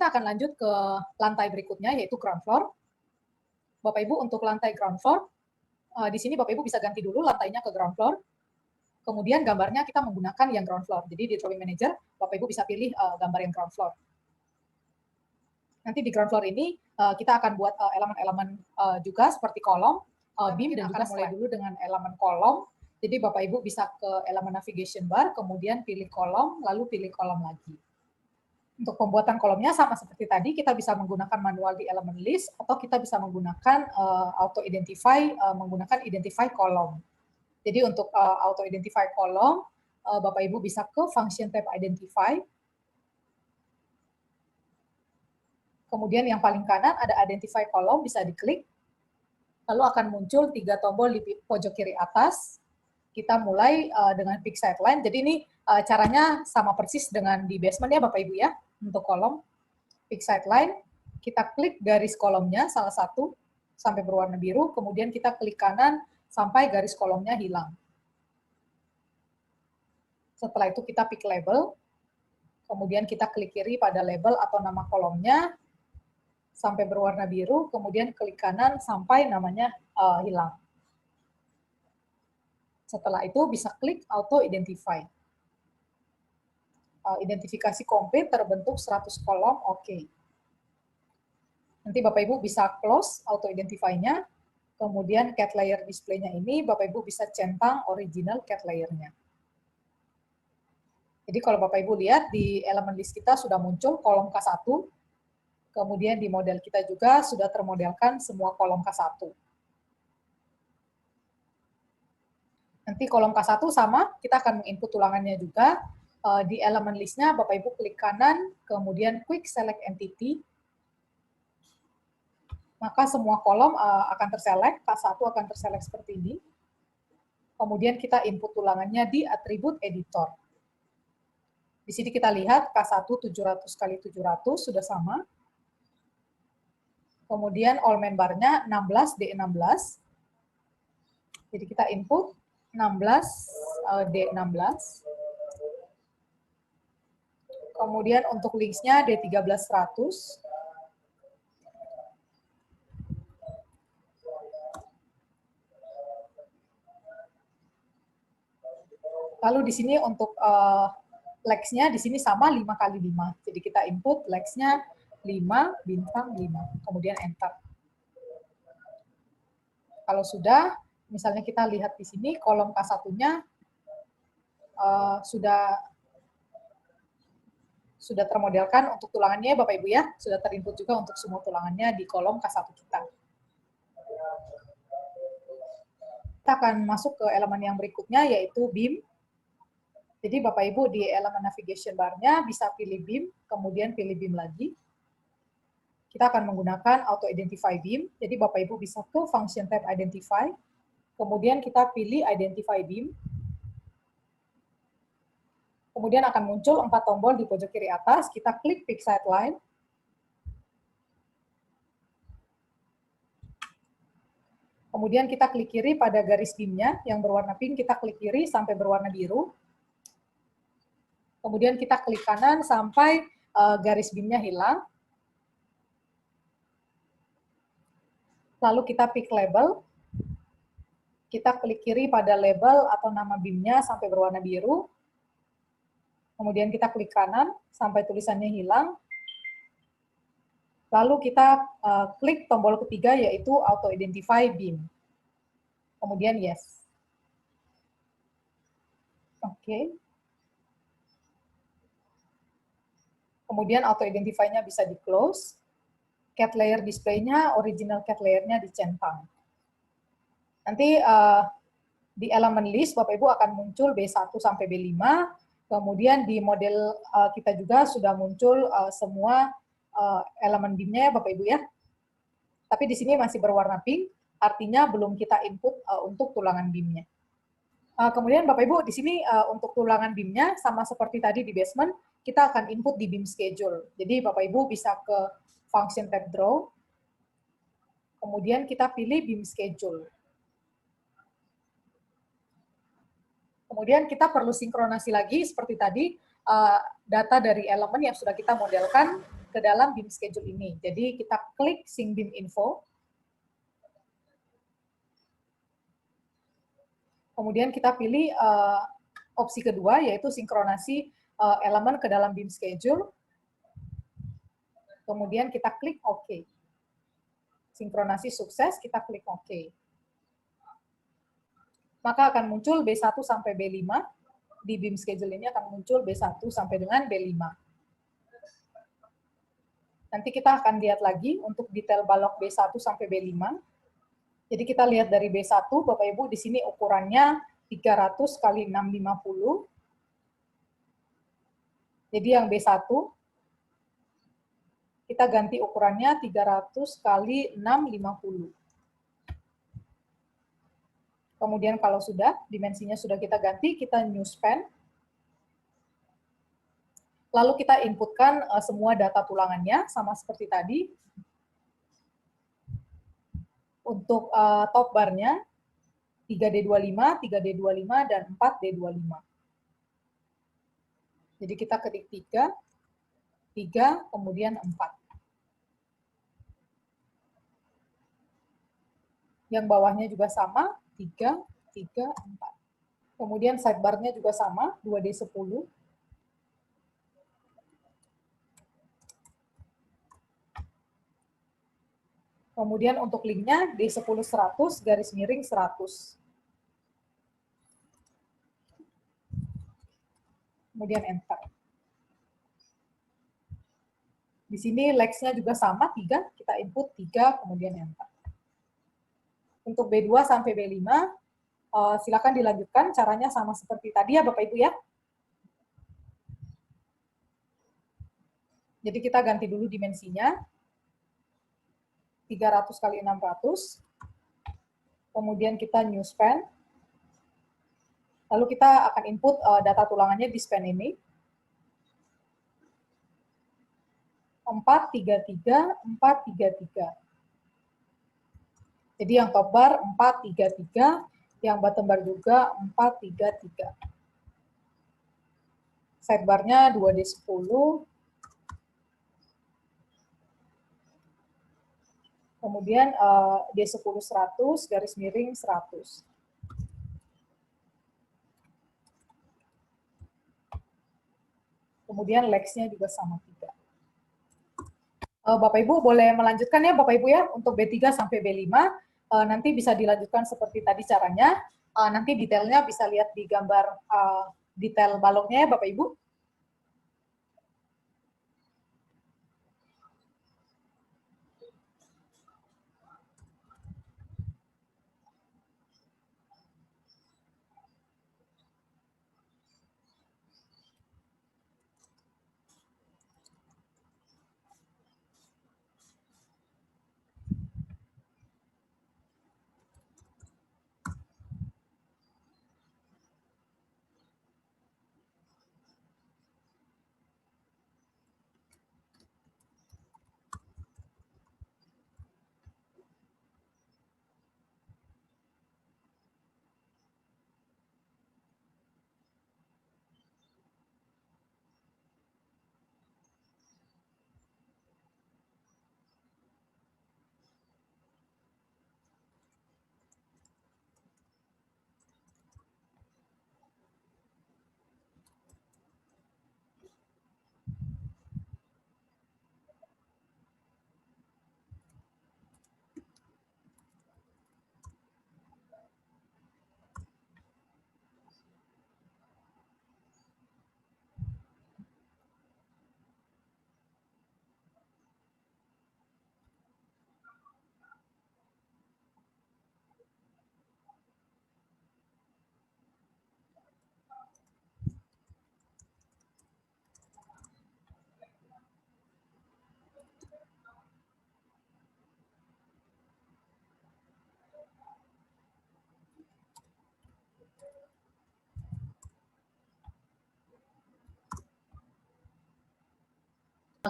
kita akan lanjut ke lantai berikutnya, yaitu ground floor. Bapak Ibu, untuk lantai ground floor, di sini Bapak Ibu bisa ganti dulu lantainya ke ground floor. Kemudian gambarnya kita menggunakan yang ground floor. Jadi di Drawing Manager, Bapak Ibu bisa pilih gambar yang ground floor. Nanti di ground floor ini kita akan buat elemen-elemen juga seperti kolom, beam, dan juga mulai dulu dengan elemen kolom. Jadi Bapak Ibu bisa ke elemen navigation bar, kemudian pilih kolom, lalu pilih kolom lagi. Untuk pembuatan kolomnya sama seperti tadi, kita bisa menggunakan manual di elemen list, atau kita bisa menggunakan auto identify menggunakan identify kolom. Jadi untuk auto identify kolom, Bapak Ibu bisa ke function tab identify. Kemudian yang paling kanan ada identify kolom, bisa diklik. Lalu akan muncul 3 tombol di pojok kiri atas. Kita mulai dengan pick sideline. Jadi ini caranya sama persis dengan di basement ya Bapak Ibu ya. Untuk kolom, pick sideline, kita klik garis kolomnya salah satu sampai berwarna biru, kemudian kita klik kanan sampai garis kolomnya hilang. Setelah itu kita pick label, kemudian kita klik kiri pada label atau nama kolomnya sampai berwarna biru, kemudian klik kanan sampai namanya hilang. Setelah itu bisa klik auto identify. Identifikasi komplit terbentuk 100 kolom, oke. Nanti Bapak Ibu bisa close auto identify-nya, kemudian cat layer display-nya ini Bapak Ibu bisa centang original cat layer-nya. Jadi kalau Bapak Ibu lihat di elemen list kita sudah muncul kolom K1, kemudian di model kita juga sudah termodelkan semua kolom K1. Nanti kolom K1 sama, kita akan menginput tulangannya juga. Di elemen list-nya, Bapak Ibu klik kanan, kemudian quick select entity, maka semua kolom akan terselect, K1 akan terselect seperti ini. Kemudian kita input tulangannya di atribut editor. Di sini kita lihat K1 700 x 700 sudah sama. Kemudian all main bar-nya 16 D16. Jadi kita input 16 D16. Kemudian untuk links-nya D1300. Lalu di sini untuk legs-nya di sini sama 5 x 5. Jadi kita input legs-nya 5 bintang 5. Kemudian enter. Kalau sudah, misalnya kita lihat di sini kolom K1-nya sudah termodelkan untuk tulangannya Bapak Ibu ya, sudah terinput juga untuk semua tulangannya di kolom K1 kita. Kita akan masuk ke elemen yang berikutnya yaitu beam. Jadi Bapak Ibu di elemen navigation bar-nya bisa pilih beam, kemudian pilih beam lagi. Kita akan menggunakan auto identify beam. Jadi Bapak Ibu bisa ke function tab identify, kemudian kita pilih identify beam. Kemudian akan muncul 4 tombol di pojok kiri atas, kita klik pick sideline. Kemudian kita klik kiri pada garis beam-nya yang berwarna pink, kita klik kiri sampai berwarna biru. Kemudian kita klik kanan sampai garis beam-nya hilang. Lalu kita pick label. Kita klik kiri pada label atau nama beam-nya sampai berwarna biru. Kemudian kita klik kanan sampai tulisannya hilang. Lalu kita klik tombol ketiga yaitu auto identify beam. Kemudian yes. Oke. Kemudian auto identify-nya bisa di-close. Cat layer display-nya, original cat layer-nya dicentang. Nanti di elemen list Bapak Ibu akan muncul B1 sampai B5. Kemudian di model kita juga sudah muncul semua elemen beam-nya ya Bapak Ibu ya. Tapi di sini masih berwarna pink, artinya belum kita input untuk tulangan beam-nya. Kemudian Bapak Ibu di sini untuk tulangan beam-nya sama seperti tadi di basement, kita akan input di beam schedule. Jadi Bapak Ibu bisa ke function tab draw, kemudian kita pilih beam schedule. Kemudian kita perlu sinkronasi lagi seperti tadi, data dari elemen yang sudah kita modelkan ke dalam BIM schedule ini. Jadi kita klik Sync BIM Info. Kemudian kita pilih opsi kedua, yaitu sinkronasi elemen ke dalam BIM schedule. Kemudian kita klik OK. Sinkronasi sukses, kita klik OK. Maka akan muncul B1 sampai B5. Di BIM schedule ini akan muncul B1 sampai dengan B5. Nanti kita akan lihat lagi untuk detail balok B1 sampai B5. Jadi kita lihat dari B1, Bapak Ibu, di sini ukurannya 300 kali 650. Jadi yang B1, kita ganti ukurannya 300 kali 650. Kemudian kalau sudah, dimensinya sudah kita ganti, kita new span. Lalu kita inputkan semua data tulangannya, sama seperti tadi. Untuk top barnya, 3D25, 3D25, dan 4D25. Jadi kita ketik 3, kemudian 4. Yang bawahnya juga sama, 3, 4. Kemudian sidebar-nya juga sama, 2D10. Kemudian untuk linknya D10-100 garis miring 100. Kemudian enter. Di sini lex-nya juga sama, 3. Kita input 3, kemudian enter. Untuk B2 sampai B5, silakan dilanjutkan. Caranya sama seperti tadi ya, Bapak Ibu ya. Jadi kita ganti dulu dimensinya. 300 kali 600. Kemudian kita new span. Lalu kita akan input data tulangannya di span ini. 433, 433. Jadi yang top bar 433, yang bottom bar juga 433. Sidebar-nya 2D10. Kemudian D10-100 garis miring 100. Kemudian lex-nya juga sama 3. Bapak Ibu boleh melanjutkan ya Bapak Ibu ya, untuk B3 sampai B5. Nanti bisa dilanjutkan seperti tadi caranya. Nanti detailnya bisa lihat di gambar detail baloknya ya Bapak Ibu.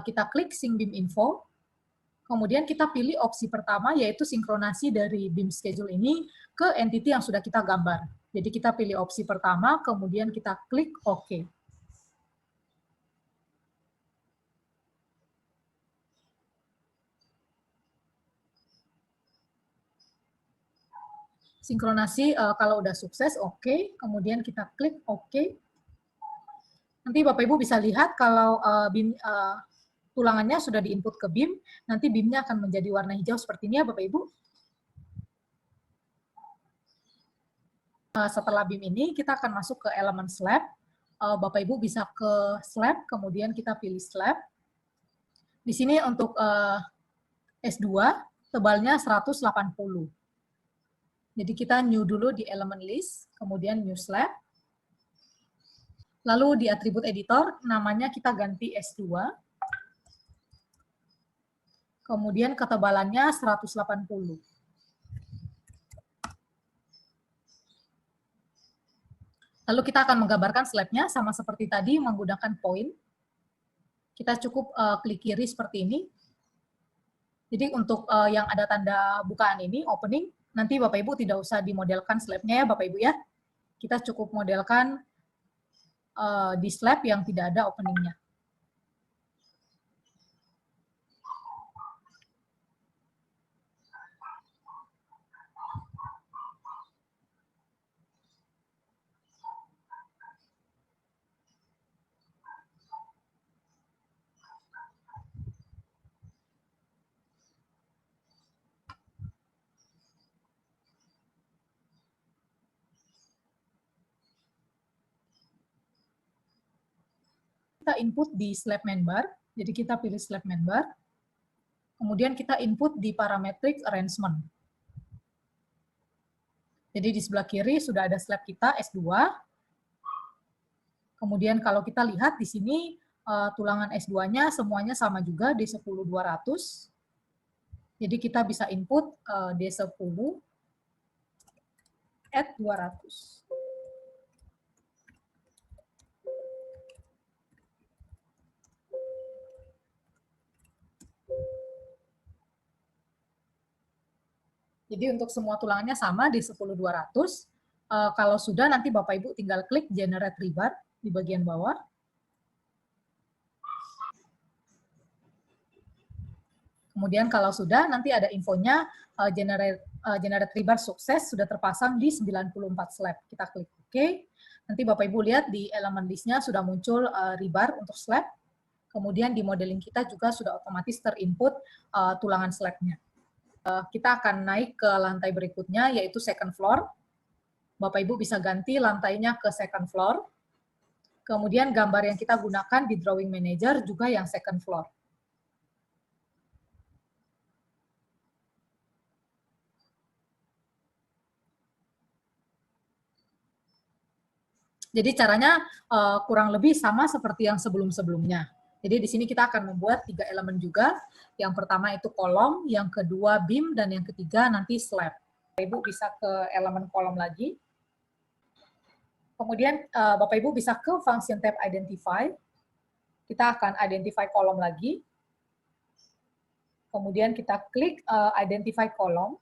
Kita klik Sync BIM Info, kemudian kita pilih opsi pertama, yaitu sinkronasi dari BIM schedule ini ke entity yang sudah kita gambar. Jadi kita pilih opsi pertama, kemudian kita klik OK. Sinkronasi kalau udah sukses, oke. Kemudian kita klik oke. Nanti Bapak Ibu bisa lihat kalau tulangannya sudah diinput ke BIM, nanti BIM-nya akan menjadi warna hijau seperti ini ya Bapak Ibu. Setelah BIM ini, kita akan masuk ke elemen slab. Bapak Ibu bisa ke slab, kemudian kita pilih slab. Di sini untuk S2, tebalnya 180. Jadi kita new dulu di elemen list, kemudian new slab. Lalu di atribut editor, namanya kita ganti S2. Kemudian ketebalannya 180. Lalu kita akan menggambarkan slabnya sama seperti tadi menggunakan point. Kita cukup klik kiri seperti ini. Jadi untuk yang ada tanda bukaan ini, opening, nanti Bapak Ibu tidak usah dimodelkan slabnya ya Bapak Ibu ya. Kita cukup modelkan di slab yang tidak ada openingnya. Kita input di slab main bar, jadi kita pilih slab main bar, kemudian kita input di parametric arrangement. Jadi di sebelah kiri sudah ada slab kita S2, kemudian kalau kita lihat di sini tulangan S2-nya semuanya sama juga D10-200, jadi kita bisa input D10 add 200. Jadi untuk semua tulangannya sama di 10-200. Kalau sudah, nanti Bapak Ibu tinggal klik Generate Rebar di bagian bawah. Kemudian kalau sudah, nanti ada infonya Generate Rebar sukses, sudah terpasang di 94 slab. Kita klik OK. Nanti Bapak Ibu lihat di elemen listnya sudah muncul rebar untuk slab. Kemudian di modeling kita juga sudah otomatis terinput tulangan slabnya. Kita akan naik ke lantai berikutnya, yaitu second floor. Bapak Ibu bisa ganti lantainya ke second floor. Kemudian gambar yang kita gunakan di Drawing Manager juga yang second floor. Jadi caranya kurang lebih sama seperti yang sebelum-sebelumnya. Jadi di sini kita akan membuat 3 elemen juga. Yang pertama itu kolom, yang kedua beam, dan yang ketiga nanti slab. Ibu bisa ke elemen kolom lagi. Kemudian Bapak Ibu bisa ke function tab identify. Kita akan identify kolom lagi. Kemudian kita klik identify kolom.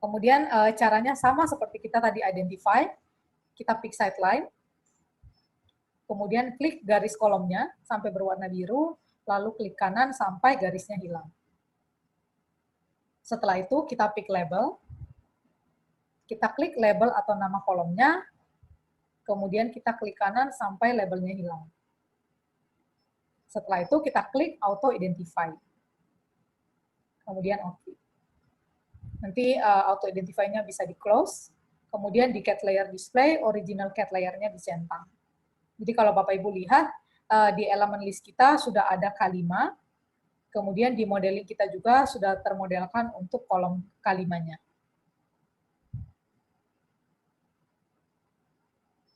Kemudian caranya sama seperti kita tadi identify. Kita pick side line. Kemudian klik garis kolomnya sampai berwarna biru, lalu klik kanan sampai garisnya hilang. Setelah itu kita pick label, kita klik label atau nama kolomnya, kemudian kita klik kanan sampai labelnya hilang. Setelah itu kita klik auto identify. Kemudian OK. Nanti auto identify-nya bisa di close, kemudian di cat layer display, original cat layer-nya dicentang. Jadi kalau Bapak Ibu lihat, di elemen list kita sudah ada K5, kemudian di modeling kita juga sudah termodelkan untuk kolom K5-nya.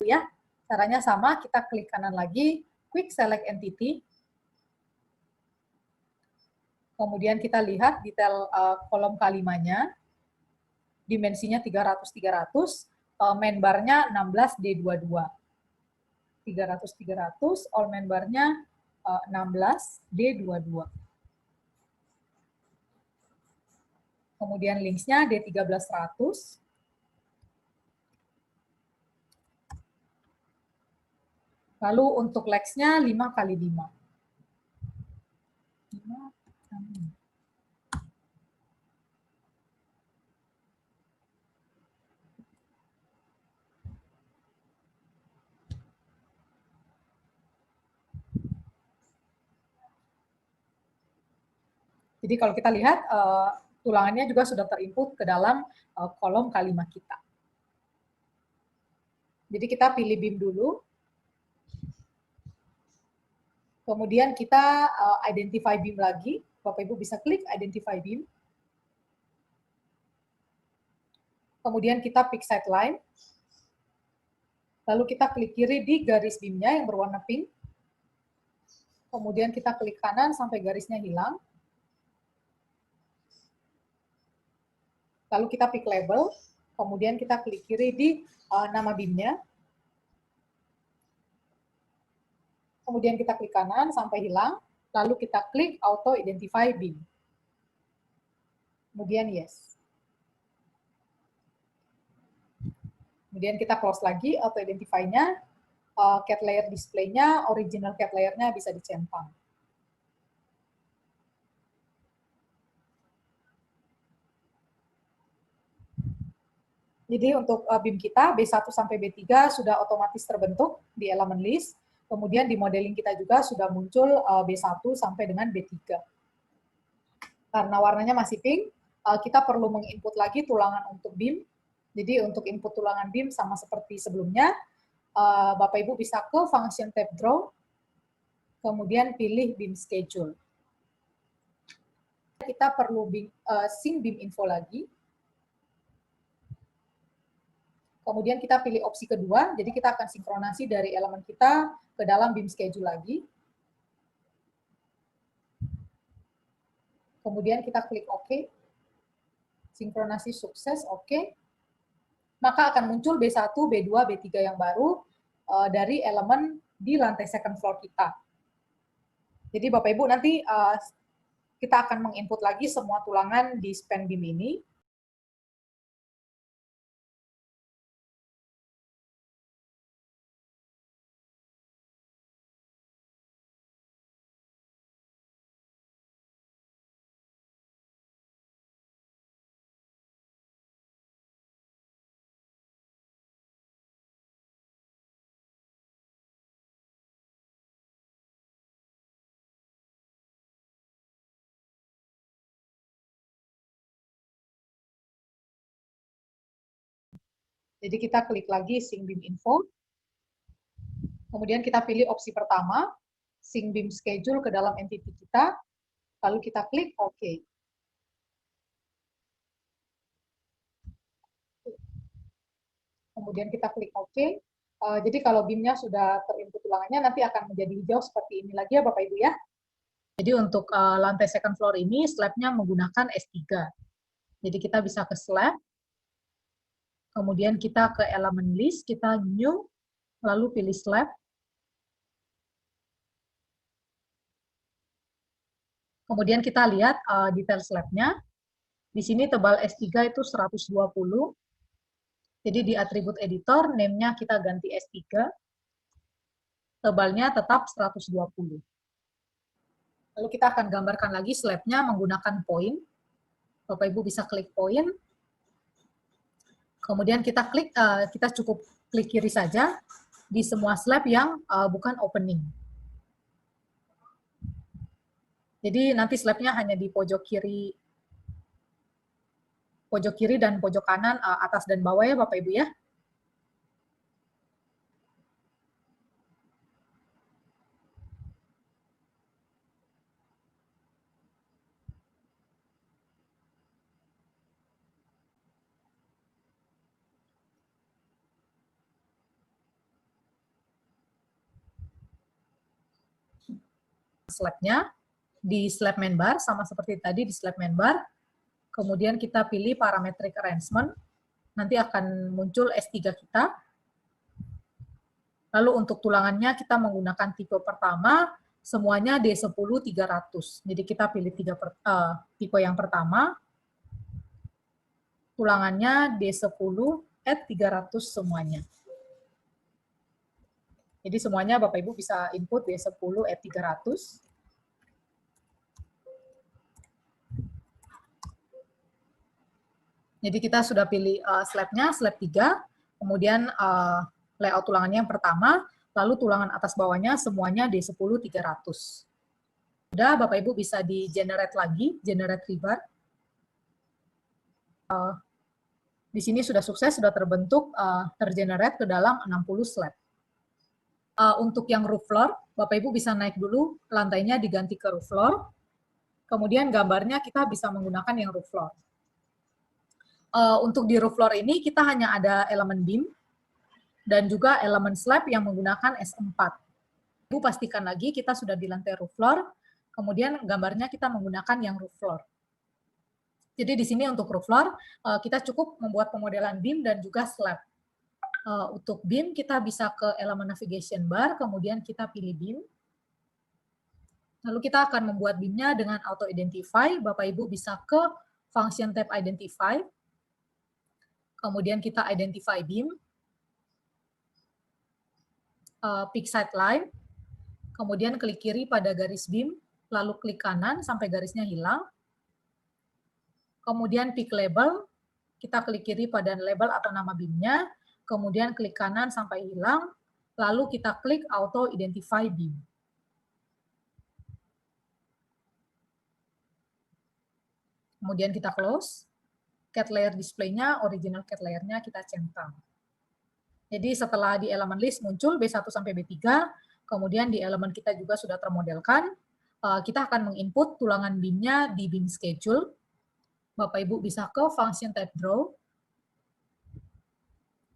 Ya, caranya sama, kita klik kanan lagi, quick select entity, kemudian kita lihat detail kolom K5-nya, dimensinya 300-300, main bar-nya 16D22. 300-300, all main bar-nya 16D22. Kemudian links-nya D1300. Lalu untuk legs-nya 5x5. Jadi kalau kita lihat, tulangannya juga sudah terinput ke dalam kolom K5 kita. Jadi kita pilih BIM dulu. Kemudian kita identify BIM lagi. Bapak Ibu bisa klik identify BIM. Kemudian kita pick side line. Lalu kita klik kiri di garis BIM-nya yang berwarna pink. Kemudian kita klik kanan sampai garisnya hilang. Lalu kita pick label. Kemudian kita klik kiri di nama BIM-nya. Kemudian kita klik kanan sampai hilang. Lalu kita klik auto identify BIM. Kemudian yes. Kemudian kita close lagi auto identify-nya, CAD layer display-nya, original CAD layer-nya bisa dicentang. Jadi untuk BIM kita B1 sampai B3 sudah otomatis terbentuk di elemen list. Kemudian di modeling kita juga sudah muncul B1 sampai dengan B3. Karena warnanya masih pink, kita perlu menginput lagi tulangan untuk BIM. Jadi untuk input tulangan BIM sama seperti sebelumnya, Bapak Ibu bisa ke function tab draw, kemudian pilih BIM schedule. Kita perlu sync BIM info lagi. Kemudian kita pilih opsi kedua, jadi kita akan sinkronasi dari elemen kita ke dalam BIM schedule lagi. Kemudian kita klik OK. Sinkronasi sukses, OK. Maka akan muncul B1, B2, B3 yang baru dari elemen di lantai second floor kita. Jadi Bapak Ibu nanti kita akan menginput lagi semua tulangan di span BIM ini. Jadi kita klik lagi Sync BIM Info. Kemudian kita pilih opsi pertama, Sync BIM Schedule ke dalam entity kita. Lalu kita klik OK. Kemudian kita klik OK. Jadi kalau BIM-nya sudah terinput tulangannya, nanti akan menjadi hijau seperti ini lagi ya Bapak Ibu ya. Jadi untuk lantai second floor ini, slab-nya menggunakan S3. Jadi kita bisa ke slab, kemudian kita ke elemen list, kita new, lalu pilih slab. Kemudian kita lihat detail slab-nya. Di sini tebal S3 itu 120. Jadi di atribut editor, name-nya kita ganti S3. Tebalnya tetap 120. Lalu kita akan gambarkan lagi slab-nya menggunakan point. Bapak Ibu bisa klik point. Kemudian kita klik, kita cukup klik kiri saja di semua slab yang bukan opening. Jadi nanti slab-nya hanya di pojok kiri dan pojok kanan, atas dan bawah ya Bapak Ibu ya. Slab-nya di slab main bar, sama seperti tadi di slab main bar. Kemudian kita pilih parametric arrangement, nanti akan muncul S3 kita. Lalu untuk tulangannya kita menggunakan tipe pertama, semuanya D10-300. Jadi kita pilih tipe yang pertama, tulangannya D10/300 semuanya. Jadi semuanya Bapak Ibu bisa input D10/300. Jadi kita sudah pilih slab-nya, slab 3, kemudian layout tulangannya yang pertama, lalu tulangan atas bawahnya semuanya D10-300. Udah, Bapak Ibu bisa di generate lagi, generate rebar. Di sini sudah sukses, sudah terbentuk, tergenerate ke dalam 60 slab. Untuk yang roof floor, Bapak Ibu bisa naik dulu, lantainya diganti ke roof floor. Kemudian gambarnya kita bisa menggunakan yang roof floor. Untuk di roof floor ini kita hanya ada elemen beam dan juga elemen slab yang menggunakan S4. Ibu pastikan lagi kita sudah di lantai roof floor, kemudian gambarnya kita menggunakan yang roof floor. Jadi di sini untuk roof floor kita cukup membuat pemodelan beam dan juga slab. Untuk beam kita bisa ke elemen navigation bar, kemudian kita pilih beam. Lalu kita akan membuat beamnya dengan auto identify. Bapak Ibu bisa ke function tab identify. Kemudian kita identify beam. Pick side line. Kemudian klik kiri pada garis beam, lalu klik kanan sampai garisnya hilang. Kemudian pick label. Kita klik kiri pada label atau nama beamnya. Kemudian klik kanan sampai hilang. Lalu kita klik auto identify beam. Kemudian kita close, cat layer display-nya, original cat layer-nya kita centang. Jadi setelah di elemen list muncul B1 sampai B3, kemudian di elemen kita juga sudah termodelkan, kita akan menginput tulangan beam-nya di beam schedule. Bapak Ibu bisa ke function tab draw,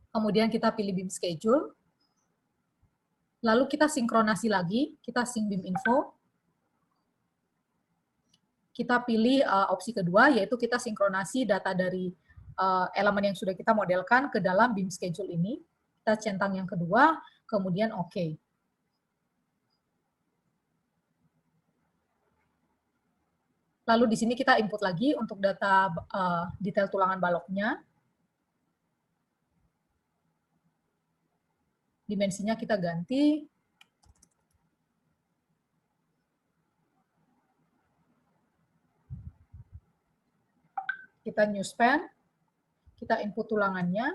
kemudian kita pilih beam schedule, lalu kita sinkronasi lagi, kita sync beam info, kita pilih opsi kedua, yaitu kita sinkronasi data dari elemen yang sudah kita modelkan ke dalam beam schedule ini. Kita centang yang kedua, kemudian OK. Lalu di sini kita input lagi untuk data detail tulangan baloknya. Dimensinya kita ganti. Kita new span, kita input tulangannya.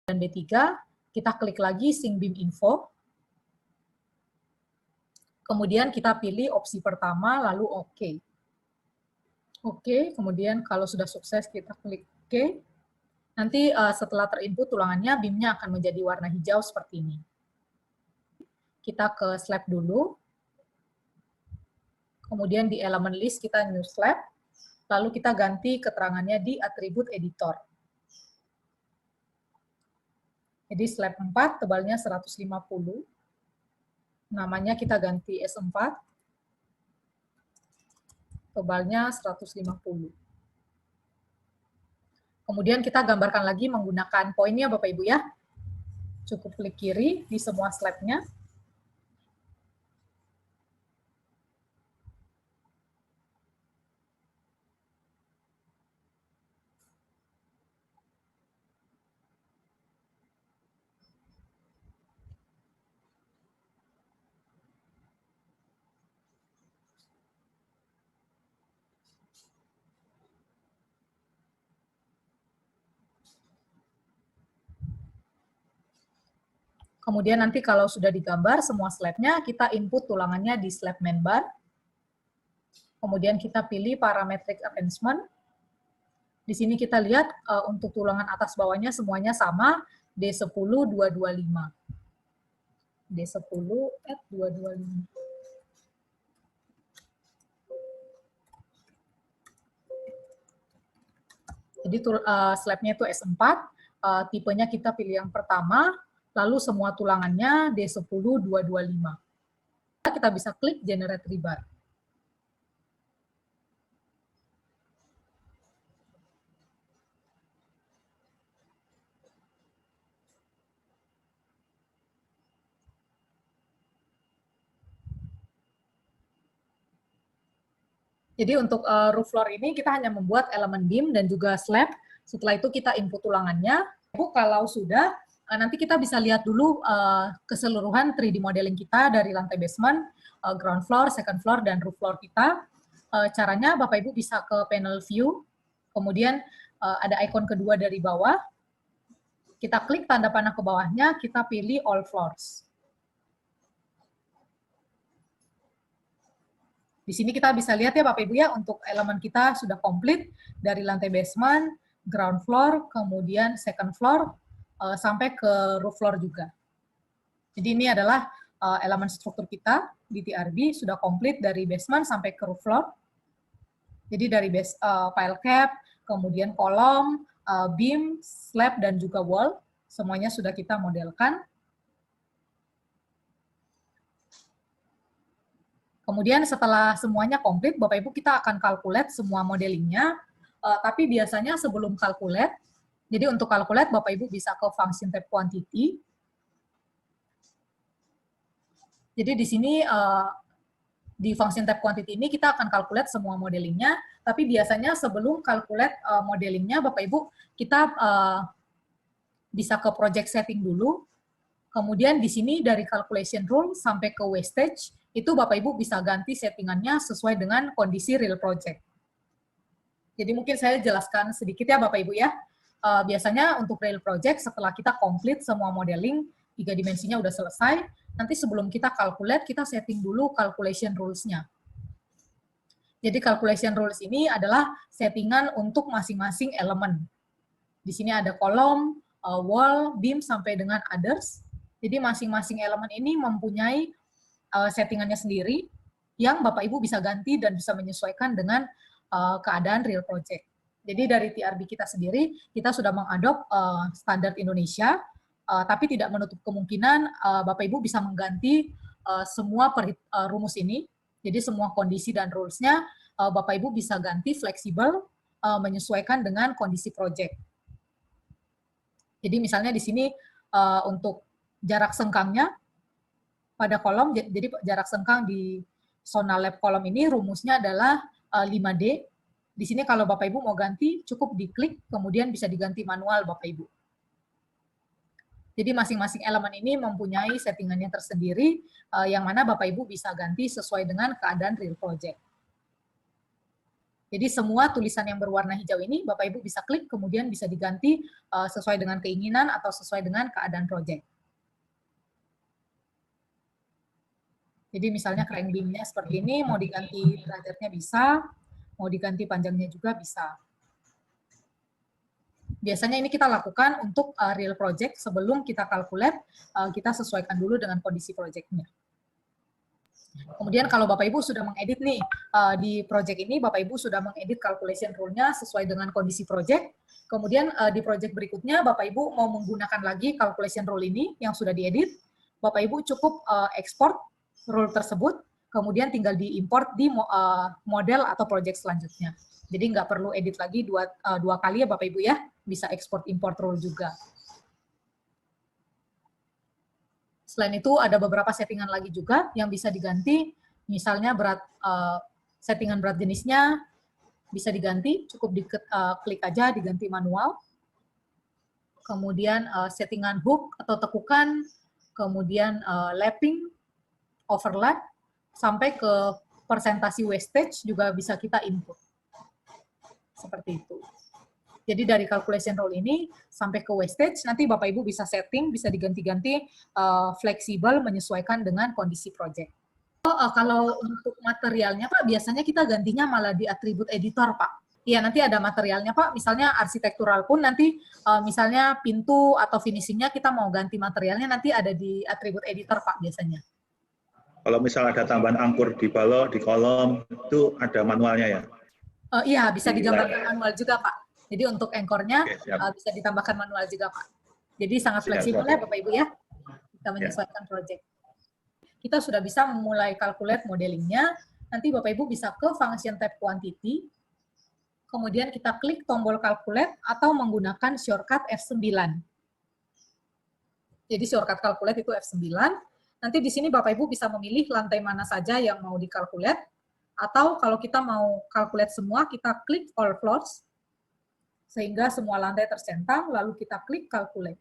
Dan B3, kita klik lagi sync beam info. Kemudian kita pilih opsi pertama, lalu OK. Oke, kemudian kalau sudah sukses kita klik OK. Nanti setelah terinput tulangannya, beam-nya akan menjadi warna hijau seperti ini. Kita ke slab dulu. Kemudian di elemen list kita new slab. Lalu kita ganti keterangannya di atribut editor. Jadi slab 4 tebalnya 150. Namanya kita ganti S4. Tebalnya 150. Kemudian kita gambarkan lagi menggunakan poinnya Bapak Ibu ya. Cukup klik kiri di semua slab-nya. Kemudian nanti kalau sudah digambar semua slab-nya, kita input tulangannya di slab main bar. Kemudian kita pilih parametric arrangement. Di sini kita lihat untuk tulangan atas bawahnya semuanya sama, D10 225. D10 at 225. Jadi slab-nya itu S4, tipenya kita pilih yang pertama, lalu semua tulangannya D10 225. Kita bisa klik generate rebar. Jadi untuk roof floor ini kita hanya membuat elemen beam dan juga slab. Setelah itu kita input ulangannya. Kalau sudah, nanti kita bisa lihat dulu keseluruhan 3D modeling kita dari lantai basement, ground floor, second floor, dan roof floor kita. Caranya Bapak Ibu bisa ke panel view, kemudian ada ikon kedua dari bawah. Kita klik tanda panah ke bawahnya, kita pilih all floors. Di sini kita bisa lihat ya Bapak Ibu ya, untuk elemen kita sudah komplit dari lantai basement, ground floor, kemudian second floor, sampai ke roof floor juga. Jadi ini adalah elemen struktur kita di TRB, sudah komplit dari basement sampai ke roof floor. Jadi dari pile cap, kemudian kolom, beam, slab, dan juga wall, semuanya sudah kita modelkan. Kemudian setelah semuanya komplit, Bapak Ibu kita akan calculate semua modelingnya, tapi biasanya sebelum calculate, jadi untuk calculate Bapak Ibu bisa ke function tab quantity. Jadi di sini di function tab quantity ini kita akan calculate semua modelingnya, tapi biasanya sebelum calculate modelingnya Bapak Ibu kita bisa ke project setting dulu. Kemudian di sini dari calculation rule sampai ke wastage, itu Bapak Ibu bisa ganti settingannya sesuai dengan kondisi real project. Jadi mungkin saya jelaskan sedikit ya Bapak Ibu ya. Biasanya untuk real project setelah kita komplit semua modeling, 3 dimensinya udah selesai, nanti sebelum kita calculate, kita setting dulu calculation rules-nya. Jadi calculation rules ini adalah settingan untuk masing-masing elemen. Di sini ada kolom, wall, beam, sampai dengan others. Jadi masing-masing elemen ini mempunyai settingannya sendiri yang Bapak Ibu bisa ganti dan bisa menyesuaikan dengan keadaan real project. Jadi dari TRB kita sendiri, kita sudah mengadop standar Indonesia, tapi tidak menutup kemungkinan Bapak Ibu bisa mengganti semua rumus ini. Jadi semua kondisi dan rules-nya Bapak Ibu bisa ganti fleksibel menyesuaikan dengan kondisi project. Jadi misalnya di sini untuk jarak sengkangnya pada kolom, jadi jarak sengkang di zona lab kolom ini rumusnya adalah 5D. Di sini kalau Bapak Ibu mau ganti, cukup diklik, kemudian bisa diganti manual Bapak Ibu. Jadi masing-masing elemen ini mempunyai settingannya tersendiri, yang mana Bapak Ibu bisa ganti sesuai dengan keadaan real project. Jadi semua tulisan yang berwarna hijau ini Bapak Ibu bisa klik, kemudian bisa diganti sesuai dengan keinginan atau sesuai dengan keadaan project. Jadi misalnya crank beam-nya seperti ini, mau diganti derajatnya bisa, mau diganti panjangnya juga bisa. Biasanya ini kita lakukan untuk real project, sebelum kita calculate, kita sesuaikan dulu dengan kondisi project-nya. Kemudian kalau Bapak Ibu sudah mengedit nih, di project ini Bapak Ibu sudah mengedit calculation rule-nya sesuai dengan kondisi project, kemudian di project berikutnya Bapak Ibu mau menggunakan lagi calculation rule ini yang sudah diedit, Bapak Ibu cukup ekspor rule tersebut, kemudian tinggal diimport di model atau project selanjutnya. Jadi nggak perlu edit lagi dua kali ya Bapak Ibu ya, bisa export import rule juga. Selain itu ada beberapa settingan lagi juga yang bisa diganti, misalnya settingan berat jenisnya bisa diganti, cukup klik aja diganti manual. Kemudian settingan hook atau tekukan, kemudian lapping, overlap, sampai ke persentasi wastage juga bisa kita input. Seperti itu. Jadi dari calculation rule ini sampai ke wastage, nanti Bapak Ibu bisa setting, bisa diganti-ganti fleksibel menyesuaikan dengan kondisi project. Kalau untuk materialnya Pak, biasanya kita gantinya malah di atribut editor Pak. Iya, nanti ada materialnya Pak, misalnya arsitektural pun nanti misalnya pintu atau finishingnya kita mau ganti materialnya, nanti ada di atribut editor Pak biasanya. Kalau misalnya ada tambahan angkur di balok, di kolom, itu ada manualnya ya? Iya, bisa digambarkan manual juga Pak. Jadi untuk anchor-nya bisa ditambahkan manual juga Pak. Jadi sangat fleksibel ya Bapak Ibu ya, kita menyesuaikan project. Kita sudah bisa memulai calculate modelingnya, nanti Bapak Ibu bisa ke function tab quantity, kemudian kita klik tombol calculate atau menggunakan shortcut F9. Jadi shortcut calculate itu F9. Nanti di sini Bapak Ibu bisa memilih lantai mana saja yang mau dikalkulate. Atau kalau kita mau calculate semua, kita klik all floors, sehingga semua lantai tercentang, lalu kita klik calculate.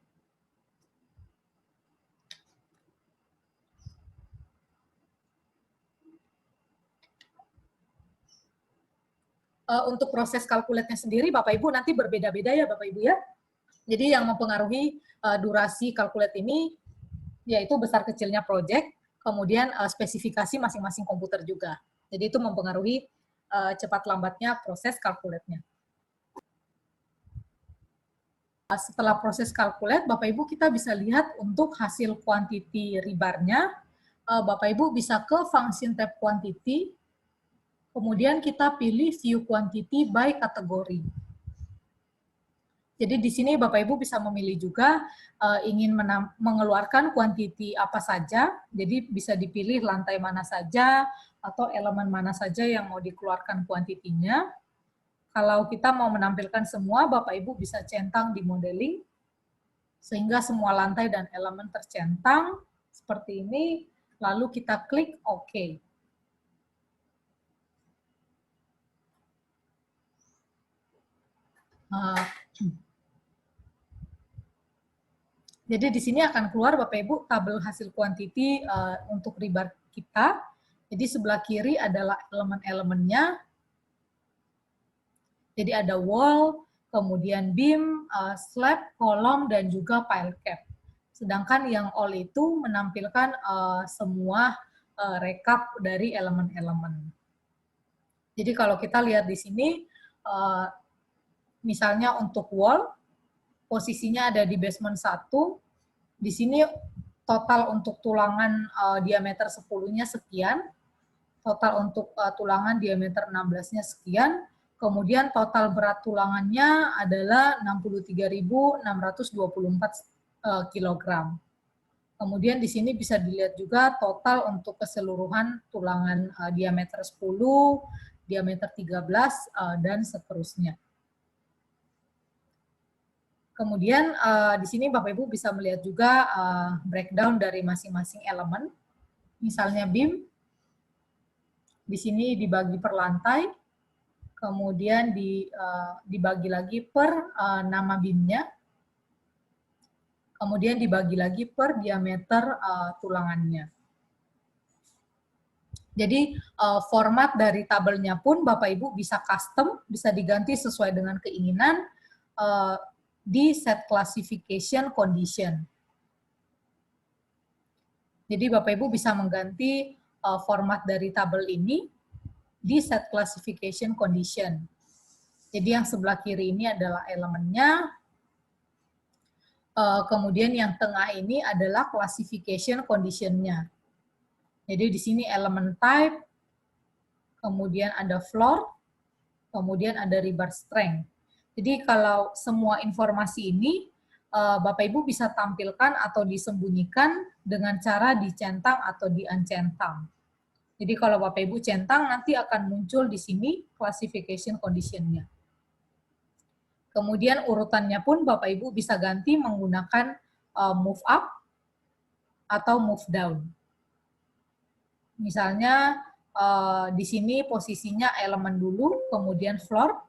Untuk proses calculate-nya sendiri, Bapak Ibu nanti berbeda-beda ya Bapak Ibu ya. Jadi yang mempengaruhi durasi calculate ini, yaitu besar kecilnya project, kemudian spesifikasi masing-masing komputer juga. Jadi itu mempengaruhi cepat lambatnya proses calculate-nya. Setelah proses calculate, Bapak Ibu kita bisa lihat untuk hasil quantity rebar-nya, Bapak Ibu bisa ke function tab quantity, kemudian kita pilih view quantity by kategori. Jadi di sini Bapak Ibu bisa memilih juga ingin mengeluarkan quantity apa saja, jadi bisa dipilih lantai mana saja atau elemen mana saja yang mau dikeluarkan kuantitinya. Kalau kita mau menampilkan semua, Bapak Ibu bisa centang di modeling, sehingga semua lantai dan elemen tercentang seperti ini, lalu kita klik OK. Jadi di sini akan keluar Bapak Ibu tabel hasil quantity untuk rebar kita. Jadi sebelah kiri adalah elemen-elemennya. Jadi ada wall, kemudian beam, slab, kolom, dan juga pile cap. Sedangkan yang all itu menampilkan semua rekap dari elemen-elemen. Jadi kalau kita lihat di sini, misalnya untuk wall, posisinya ada di basement 1, di sini total untuk tulangan diameter 10-nya sekian, total untuk tulangan diameter 16-nya sekian, kemudian total berat tulangannya adalah 63.624 kg. Kemudian di sini bisa dilihat juga total untuk keseluruhan tulangan diameter 10, diameter 13, dan seterusnya. Kemudian di sini Bapak Ibu bisa melihat juga breakdown dari masing-masing elemen. Misalnya beam, di sini dibagi per lantai, kemudian dibagi lagi per nama beamnya, kemudian dibagi lagi per diameter tulangannya. Jadi format dari tabelnya pun Bapak Ibu bisa custom, bisa diganti sesuai dengan keinginan di set classification condition. Jadi Bapak Ibu bisa mengganti format dari tabel ini di set classification condition. Jadi yang sebelah kiri ini adalah elemennya, kemudian yang tengah ini adalah classification condition-nya. Jadi di sini elemen type, kemudian ada floor, kemudian ada rebar strength. Jadi kalau semua informasi ini Bapak Ibu bisa tampilkan atau disembunyikan dengan cara dicentang atau di-uncentang. Jadi kalau Bapak Ibu centang, nanti akan muncul di sini classification condition-nya. Kemudian urutannya pun Bapak Ibu bisa ganti menggunakan move up atau move down. Misalnya di sini posisinya elemen dulu, kemudian floor.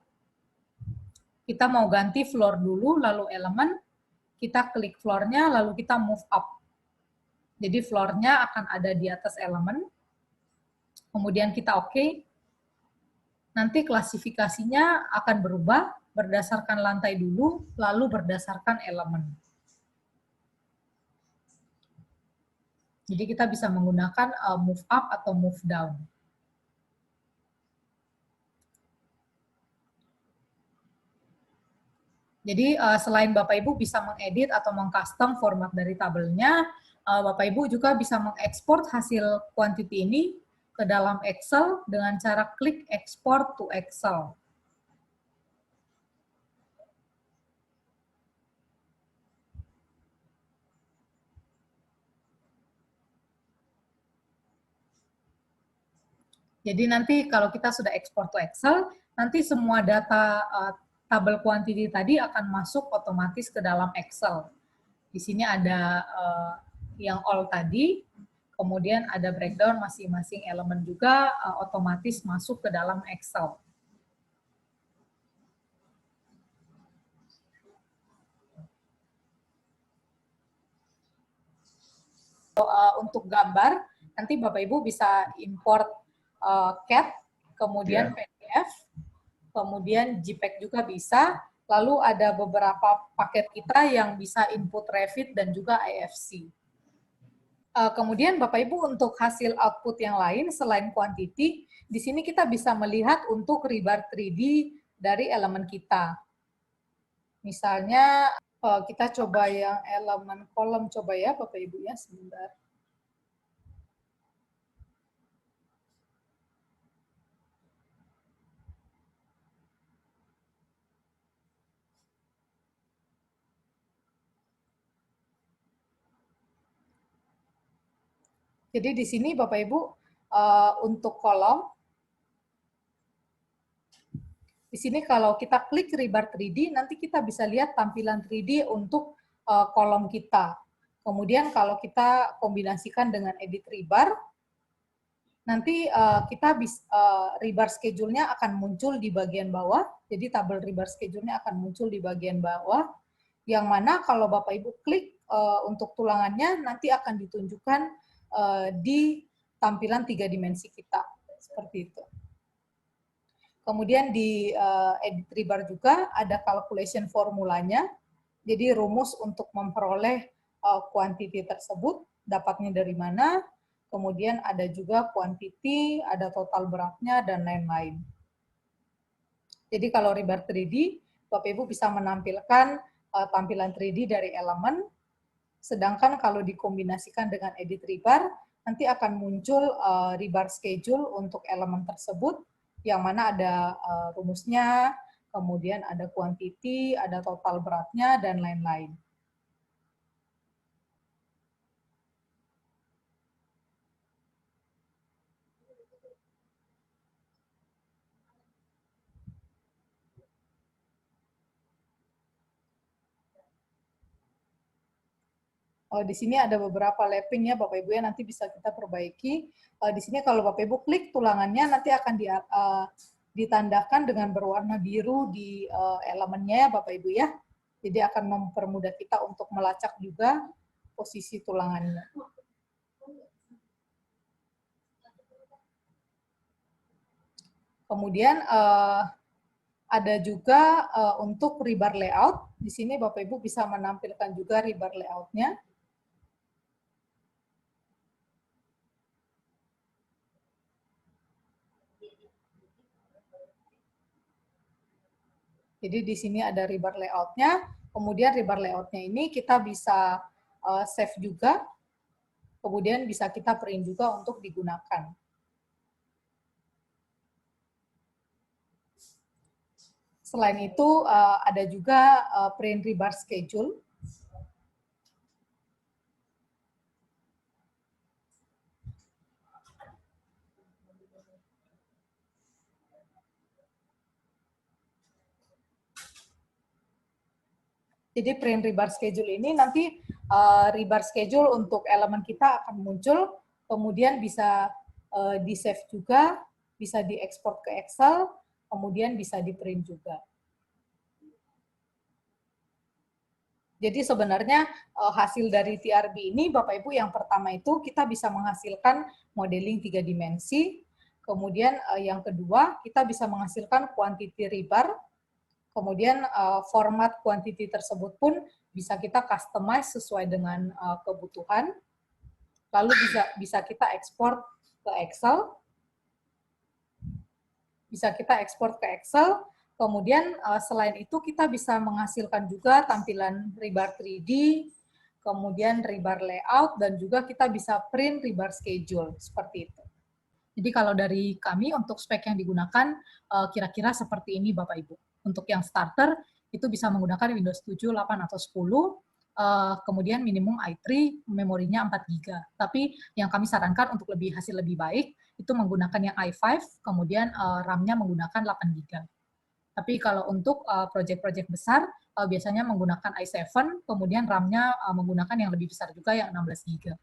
Kita mau ganti floor dulu, lalu elemen. Kita klik floor-nya, lalu kita move up. Jadi floor-nya akan ada di atas elemen. Kemudian kita OK. Nanti klasifikasinya akan berubah berdasarkan lantai dulu, lalu berdasarkan elemen. Jadi kita bisa menggunakan move up atau move down. Jadi selain Bapak Ibu bisa mengedit atau mengcustom format dari tabelnya, Bapak Ibu juga bisa mengekspor hasil quantity ini ke dalam Excel dengan cara klik export to Excel. Jadi nanti kalau kita sudah export to Excel, nanti semua data tabel quantity tadi akan masuk otomatis ke dalam Excel. Di sini ada yang all tadi, Kemudian ada breakdown masing-masing elemen juga otomatis masuk ke dalam Excel. Untuk gambar, nanti Bapak Ibu bisa import CAD, kemudian PDF, kemudian JPEG juga bisa. Lalu ada beberapa paket kita yang bisa input Revit dan juga IFC. Kemudian Bapak Ibu untuk hasil output yang lain selain quantity, di sini kita bisa melihat untuk rebar 3D dari elemen kita. Misalnya kita coba yang elemen kolom, coba ya Bapak Ibu ya, sebentar. Jadi di sini Bapak Ibu untuk kolom, di sini kalau kita klik rebar 3D, nanti kita bisa lihat tampilan 3D untuk kolom kita. Kemudian kalau kita kombinasikan dengan edit rebar, nanti kita bisa rebar schedule-nya akan muncul di bagian bawah. Jadi tabel rebar schedule-nya akan muncul di bagian bawah. Yang mana kalau Bapak Ibu klik untuk tulangannya, nanti akan ditunjukkan di tampilan 3 dimensi kita, seperti itu. Kemudian di edit rebar juga ada calculation formulanya, jadi rumus untuk memperoleh quantity tersebut, dapatnya dari mana, kemudian ada juga quantity, ada total beratnya, dan lain-lain. Jadi kalau rebar 3D, Bapak Ibu bisa menampilkan tampilan 3D dari elemen, sedangkan kalau dikombinasikan dengan edit rebar, nanti akan muncul rebar schedule untuk elemen tersebut, yang mana ada rumusnya, kemudian ada quantity, ada total beratnya, dan lain-lain. Di sini ada beberapa lapping ya Bapak Ibu ya, nanti bisa kita perbaiki. Di sini kalau Bapak Ibu klik tulangannya nanti akan ditandakan dengan berwarna biru di elemennya ya Bapak Ibu ya. Jadi akan mempermudah kita untuk melacak juga posisi tulangannya. Kemudian ada juga untuk rebar layout. Di sini Bapak Ibu bisa menampilkan juga rebar layout-nya. Jadi di sini ada rebar layout-nya, kemudian rebar layout-nya ini kita bisa save juga, kemudian bisa kita print juga untuk digunakan. Selain itu ada juga print rebar schedule. Jadi print rebar schedule ini nanti rebar schedule untuk elemen kita akan muncul, kemudian bisa di-save juga, bisa diekspor ke Excel, kemudian bisa di-print juga. Jadi sebenarnya hasil dari TRB ini, Bapak Ibu, yang pertama itu kita bisa menghasilkan modeling 3 dimensi, kemudian yang kedua kita bisa menghasilkan quantity rebar, kemudian format quantity tersebut pun bisa kita customize sesuai dengan kebutuhan, lalu bisa kita ekspor ke Excel, kemudian selain itu kita bisa menghasilkan juga tampilan rebar 3D, kemudian rebar layout, dan juga kita bisa print rebar schedule, seperti itu. Jadi kalau dari kami untuk spek yang digunakan kira-kira seperti ini Bapak Ibu. Untuk yang starter itu bisa menggunakan Windows 7, 8, atau 10, kemudian minimum i3, memorinya 4 GB. Tapi yang kami sarankan untuk hasil lebih baik, itu menggunakan yang i5, kemudian RAM-nya menggunakan 8 GB. Tapi kalau untuk proyek-proyek besar, biasanya menggunakan i7, kemudian RAM-nya menggunakan yang lebih besar juga, yang 16 GB.